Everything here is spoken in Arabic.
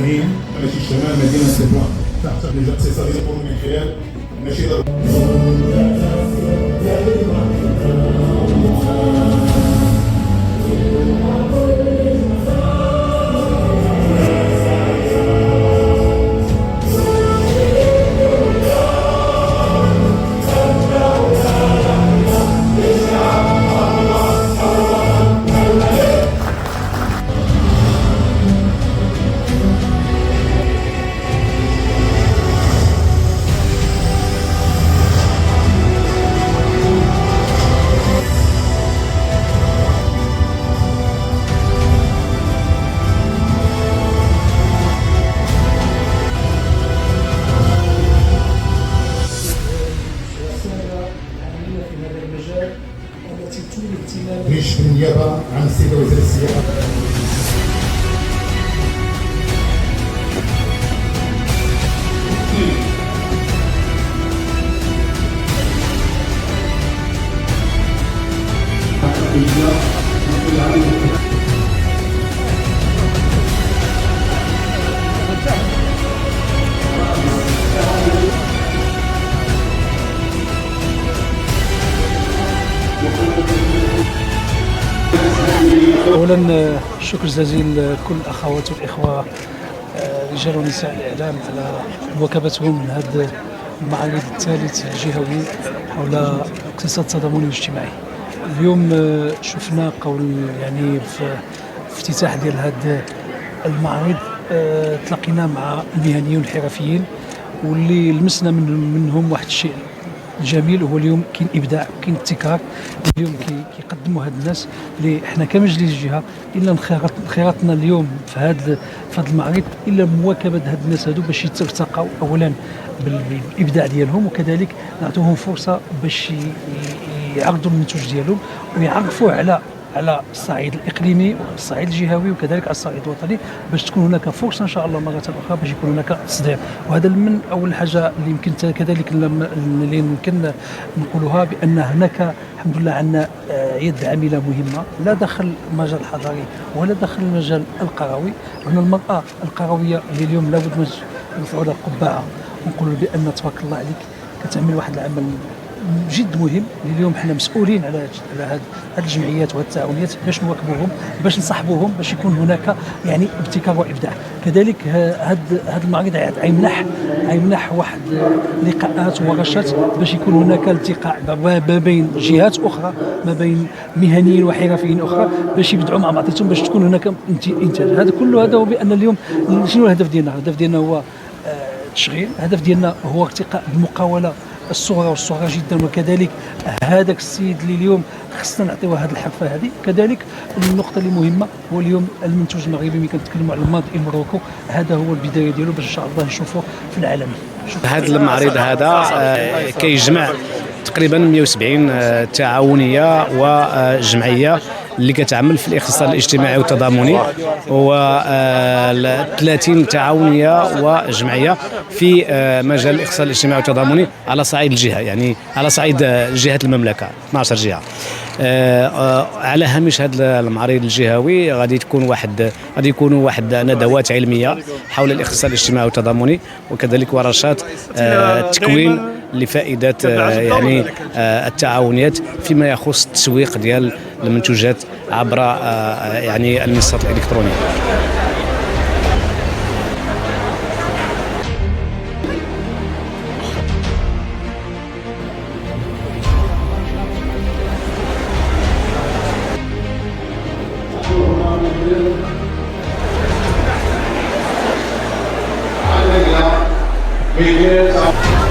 المسؤولين ماشي شمال مدينة تبوان تحت الاقتصادي يقوم من خلال نشيد التي تولي اهتمام ريش بالنيابة عن السيد وزير السياحة. اولا شكر جزيل كل الاخوات والاخوه رجال ونساء الاعلام على مواكبتهم من هذا المعرض الثالث الجهوي حول الاقتصاد التضامني والاجتماعي. اليوم شفنا قول يعني في افتتاح ديال هذا المعرض تلاقينا مع المهنيين والحرفيين واللي لمسنا منهم واحد الشيء الجميل. هو اليوم كاين ابداع كاين ابتكار. اليوم كيقدموا هاد الناس اللي احنا كمجلس جهه الا انخراطنا اليوم في هذا المعرض الا مواكبه هاد الناس هادو باش يترتقوا اولا بالابداع ديالهم وكذلك نعطوهم فرصه باش يعرضوا المنتوج ديالهم ويعرفوا على الصعيد الاقليمي والصعيد الجهوي وكذلك على الصعيد الوطني باش تكون هناك فرصه ان شاء الله مره اخرى باش يكون هناك تصدير. وهذا من اول حاجه اللي يمكن كذلك اللي يمكن نقولها بان هناك الحمد لله عندنا يد عامله مهمه لا داخل المجال الحضري ولا داخل المجال القروي. هنا المراه القرويه اللي اليوم لابد نرفعوا لها القبعه ونقولوا بان تبارك الله عليك كتعمل واحد العمل جد مهم. اليوم حنا مسؤولين على هذه الجمعيات والتعاونيات باش نواكبوهم باش نصاحبوهم باش يكون هناك يعني ابتكار وابداع. كذلك هذا المعرض يمنح واحد لقاءات وورشات باش يكون هناك التقاء ما بين جهات اخرى ما بين مهنيين وحرفيين اخرى باش يبدعوا مع بعضهم باش تكون هناك انتاج. هذا كله هذا هو بان اليوم شنو الهدف ديالنا؟ الهدف ديالنا هو التشغيل. الهدف ديالنا هو ارتقاء المقاوله الصغرى جدا. وكذلك هذاك السيد اللي اليوم خصنا نعطيوه هذه الحرفه هذه. كذلك النقطه اللي مهمه هو اليوم المنتوج المغربي ملي كنتكلموا على الماضي المروكو هذا هو البدايه ديالو باش ان شاء الله نشوفوه في العالم. هذا المعرض هذا كيجمع تقريبا 170 تعاونيه وجمعيه اللي كتعمل في الاقتصاد الاجتماعي والتضامني و 30 تعاونيه وجمعيه في مجال الاقتصاد الاجتماعي والتضامني على صعيد الجهه، يعني على صعيد جهه المملكه 12 جهه. على هامش هذا المعرض الجهوي غادي يكونوا واحد ندوات علميه حول الاقتصاد الاجتماعي والتضامني وكذلك ورشات تكوين لفائده يعني التعاونيات فيما يخص التسويق ديال المنتوجات عبر يعني المنصات الالكترونيه. We